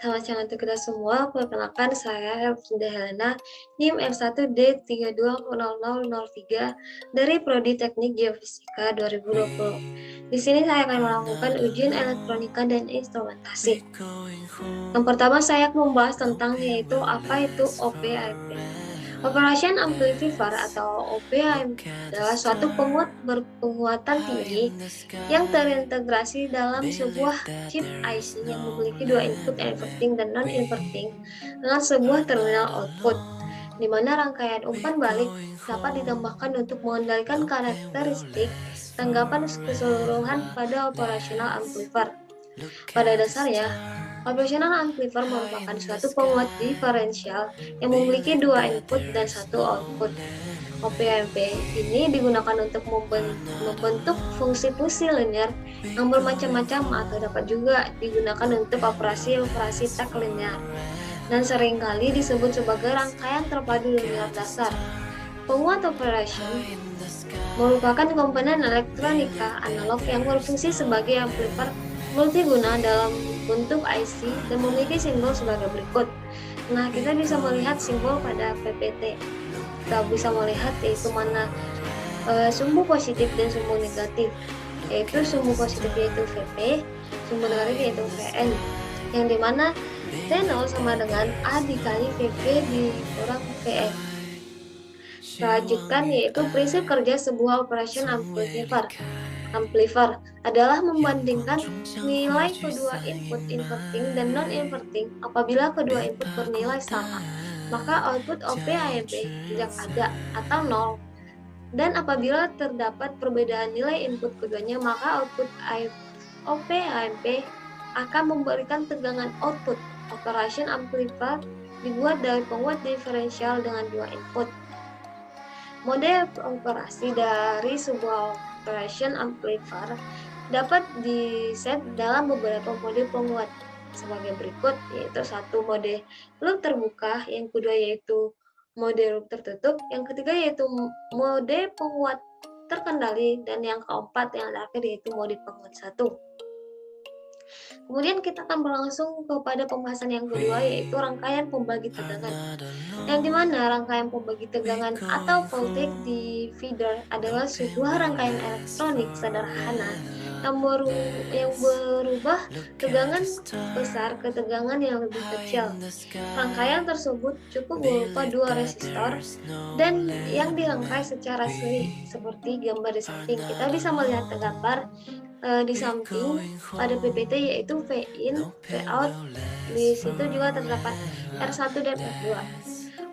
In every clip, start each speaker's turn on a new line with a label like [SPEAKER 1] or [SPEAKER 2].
[SPEAKER 1] Selamat siang untuk kita semua. Perkenalkan saya Helvinda Helena, NIM M1D320003 dari Prodi Teknik Geofisika 2020. Di sini saya akan melakukan ujian elektronika dan instrumentasi. Yang pertama saya akan membahas tentang yaitu apa itu OPAMP. Operation Amplifier atau OPAMP adalah suatu penguat berpenguatan tinggi yang terintegrasi dalam sebuah chip IC yang memiliki dua input inverting dan non-inverting dengan sebuah terminal output, di mana rangkaian umpan balik dapat ditambahkan untuk mengendalikan karakteristik tanggapan keseluruhan pada operational amplifier. Pada dasarnya, operational amplifier merupakan suatu penguat diferensial yang memiliki dua input dan satu output. OPAMP ini digunakan untuk membentuk fungsi-fungsi linear yang bermacam-macam atau dapat juga digunakan untuk operasi-operasi tak linear dan seringkali disebut sebagai rangkaian terpadu linear dasar. Penguat operation merupakan komponen elektronika analog yang berfungsi sebagai amplifier multiguna dalam bentuk IC dan memiliki simbol sebagai berikut. Nah, kita bisa melihat simbol pada PPT. Kita bisa melihat yaitu mana sumbu positif dan sumbu negatif. Yaitu sumbu positif yaitu VP, sumbu negatif yaitu VN. Yang dimana V0 sama dengan A dikali VP dikurang VN. Selanjutkan yaitu prinsip kerja sebuah operation amplifier adalah membandingkan nilai kedua input inverting dan non-inverting. Apabila kedua input bernilai sama, maka output OPAMP tidak ada atau nol. Dan apabila terdapat perbedaan nilai input keduanya, maka output OPAMP akan memberikan tegangan output. Operation amplifier dibuat dari penguat diferensial dengan dua input. Mode operasi dari sebuah operation amplifier dapat diset dalam beberapa mode penguat sebagai berikut, yaitu satu mode loop terbuka, yang kedua yaitu mode loop tertutup, yang ketiga yaitu mode penguat terkendali, dan yang keempat yang terakhir yaitu mode penguat satu. Kemudian kita akan berlangsung kepada pembahasan yang kedua, yaitu rangkaian pembagi tegangan. Yang dimana rangkaian pembagi tegangan atau voltage divider adalah sebuah rangkaian elektronik sederhana yang berubah tegangan besar ke tegangan yang lebih kecil. Rangkaian tersebut cukup berupa dua resistor dan yang dirangkai secara seri seperti gambar di samping. Kita bisa melihat gambar di samping pada PPT yaitu V-in, V-out. Di situ juga terdapat R1 dan R2.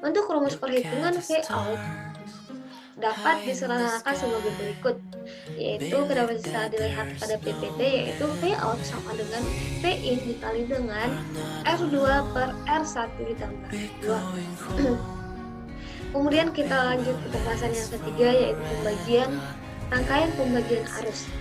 [SPEAKER 1] Untuk rumus perhitungan V-out dapat disederhanakan sebagai berikut, yaitu kita bisa dilihat pada PPT, yaitu V-out sama dengan V-in dikali dengan R2 per R1 ditambah R2. Kemudian kita lanjut ke pembahasan yang ketiga, yaitu rangkaian pembagian arus.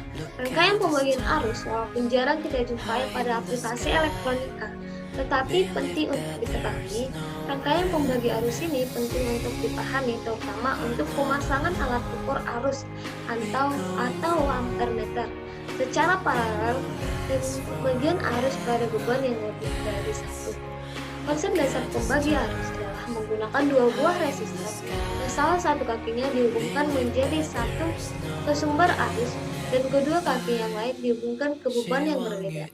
[SPEAKER 1] Rangkaian pembagian arus walaupun jarang kita jumpai pada aplikasi elektronika, tetapi penting untuk diketahui. Rangkaian pembagi arus ini penting untuk dipahami, terutama untuk pemasangan alat ukur arus atau ampermeter secara paralel dan pembagian arus pada beban yang lebih dari satu. Konsep dasar pembagi arus adalah menggunakan dua buah resistor yang salah satu kakinya dihubungkan menjadi satu ke sumber arus dan kedua kaki yang lain dihubungkan ke beban yang berbeda.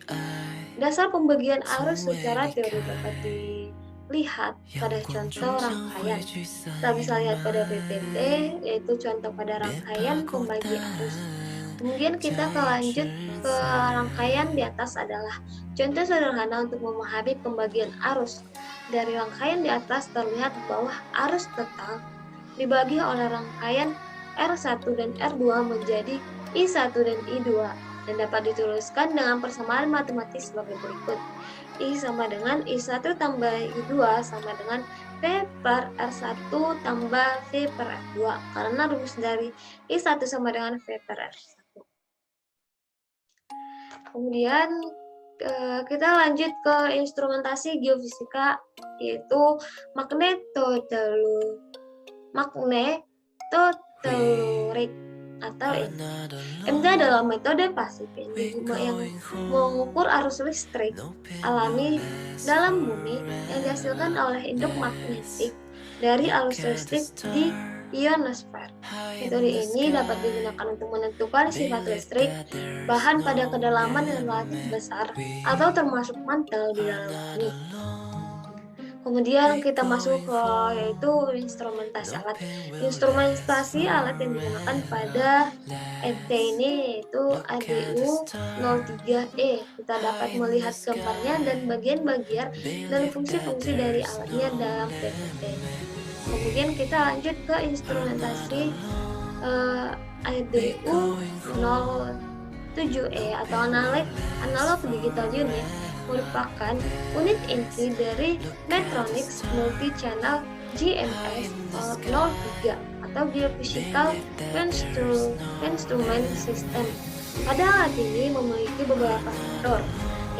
[SPEAKER 1] Dasar pembagian arus secara teori dapat dilihat pada contoh rangkaian. Kita bisa lihat pada PPT, yaitu contoh pada rangkaian pembagi arus. Kemudian kita lanjut ke rangkaian di atas adalah contoh sederhana untuk memahami pembagian arus. Dari rangkaian di atas terlihat bahwa arus total dibagi oleh rangkaian R1 dan R2 menjadi I1 dan I2 dan dapat dituliskan dengan persamaan matematis sebagai berikut. I sama dengan I1 tambah I2 sama dengan V per R1 tambah V per R2, karena rumus dari I1 sama dengan V per R1. Kemudian kita lanjut ke instrumentasi geofisika, yaitu magnetotelurik. atau MT. MT adalah metode pasif yang mengukur arus listrik alami dalam bumi yang dihasilkan oleh induk magnetik dari arus listrik di ionosfer. Metode ini dapat digunakan untuk menentukan sifat listrik bahan pada kedalaman yang relatif besar atau termasuk mantel di dalam bumi. Kemudian kita masuk ke yaitu instrumentasi alat. Instrumentasi alat yang digunakan pada MT ini yaitu ADU 03E. Kita dapat melihat gambarnya dan bagian-bagian dan fungsi-fungsi dari alatnya dalam PPT. Kemudian kita lanjut ke instrumentasi ADU 07E atau analog digital unit, merupakan unit inti dari Metronics Multi-Channel GMS 03 atau Geophysical Instrument System. Pada alat ini memiliki beberapa fitur,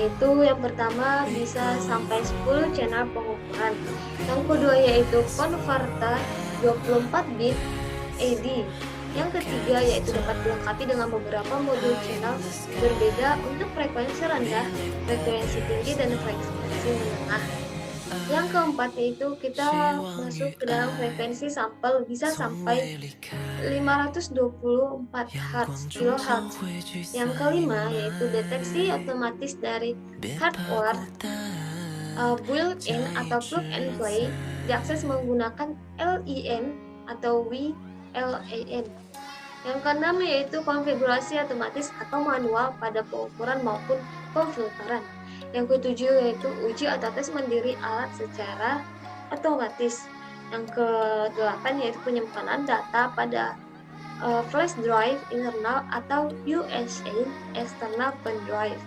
[SPEAKER 1] yaitu yang pertama bisa sampai 10 channel pengukuran, yang kedua yaitu konverter 24 bit AD, yang ketiga yaitu dapat dilengkapi dengan beberapa modul channel berbeda untuk frekuensi rendah, frekuensi tinggi, dan frekuensi menengah. Yang keempat yaitu kita masuk ke dalam frekuensi sampel bisa sampai 524 kHz. Yang kelima yaitu deteksi otomatis dari hardware built-in atau plug and play, diakses menggunakan LIN atau WLAN. Yang keenam yaitu konfigurasi otomatis atau manual pada pengukuran maupun pemfilteran. Yang ketujuh yaitu uji atau tes mandiri alat secara otomatis. Yang kedelapan yaitu penyimpanan data pada flash drive internal atau USA external pendrive.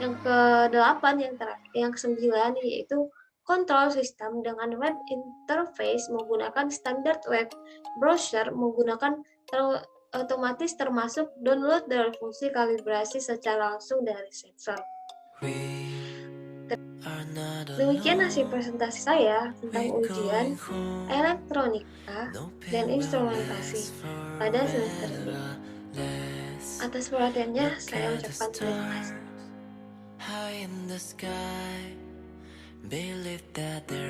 [SPEAKER 1] Yang kedelapan yang kesembilan yaitu kontrol sistem dengan web interface menggunakan standar web browser menggunakan otomatis termasuk download dan fungsi kalibrasi secara langsung dari sensor. Demikian hasil presentasi saya tentang ujian elektronika dan instrumentasi pada semester ini. Atas perhatiannya saya ucapkan terima kasih.